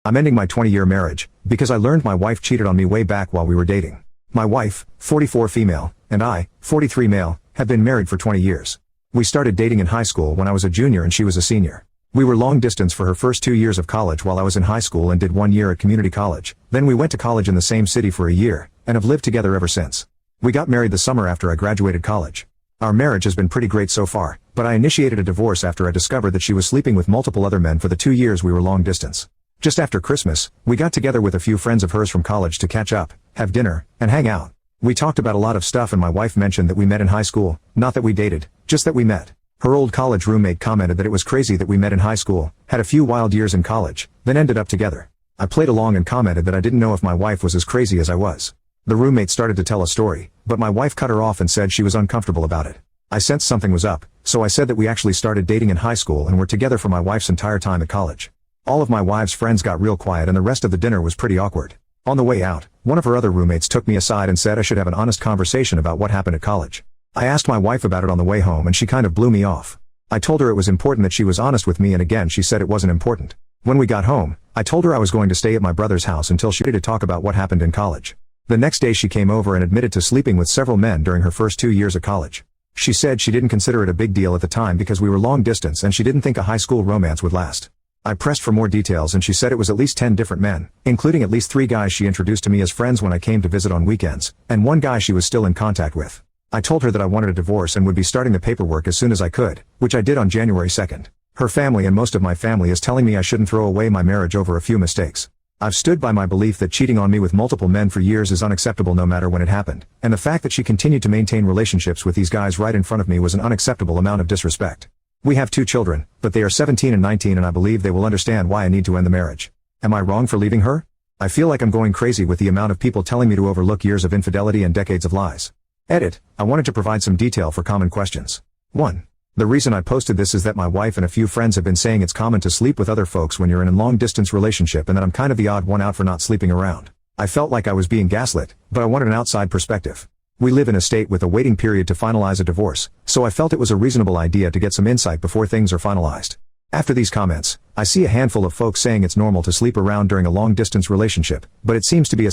I'm ending my 20-year marriage, because I learned my wife cheated on me way back while we were dating. My wife, 44 female, and I, 43 male, have been married for 20 years. We started dating in high school when I was a junior and she was a senior. We were long distance for her first 2 years of college while I was in high school and did 1 year at community college. Then we went to college in the same city for a year, and have lived together ever since. We got married the summer after I graduated college. Our marriage has been pretty great so far, but I initiated a divorce after I discovered that she was sleeping with multiple other men for the 2 years we were long distance. Just after Christmas, we got together with a few friends of hers from college to catch up, have dinner, and hang out. We talked about a lot of stuff and my wife mentioned that we met in high school, not that we dated, just that we met. Her old college roommate commented that it was crazy that we met in high school, had a few wild years in college, then ended up together. I played along and commented that I didn't know if my wife was as crazy as I was. The roommate started to tell a story, but my wife cut her off and said she was uncomfortable about it. I sensed something was up, so I said that we actually started dating in high school and were together for my wife's entire time at college. All of my wife's friends got real quiet and the rest of the dinner was pretty awkward. On the way out, one of her other roommates took me aside and said I should have an honest conversation about what happened at college. I asked my wife about it on the way home and she kind of blew me off. I told her it was important that she was honest with me and again she said it wasn't important. When we got home, I told her I was going to stay at my brother's house until she ready to talk about what happened in college. The next day she came over and admitted to sleeping with several men during her first 2 years of college. She said she didn't consider it a big deal at the time because we were long distance and she didn't think a high school romance would last. I pressed for more details and she said it was at least 10 different men, including at least 3 guys she introduced to me as friends when I came to visit on weekends, and 1 guy she was still in contact with. I told her that I wanted a divorce and would be starting the paperwork as soon as I could, which I did on January 2nd. Her family and most of my family is telling me I shouldn't throw away my marriage over a few mistakes. I've stood by my belief that cheating on me with multiple men for years is unacceptable no matter when it happened, and the fact that she continued to maintain relationships with these guys right in front of me was an unacceptable amount of disrespect. We have 2 children, but they are 17 and 19 and I believe they will understand why I need to end the marriage. Am I wrong for leaving her? I feel like I'm going crazy with the amount of people telling me to overlook years of infidelity and decades of lies. Edit. I wanted to provide some detail for common questions. 1. The reason I posted this is that my wife and a few friends have been saying it's common to sleep with other folks when you're in a long-distance relationship and that I'm kind of the odd one out for not sleeping around. I felt like I was being gaslit, but I wanted an outside perspective. We live in a state with a waiting period to finalize a divorce, so I felt it was a reasonable idea to get some insight before things are finalized. After these comments, I see a handful of folks saying it's normal to sleep around during a long-distance relationship, but it seems to be a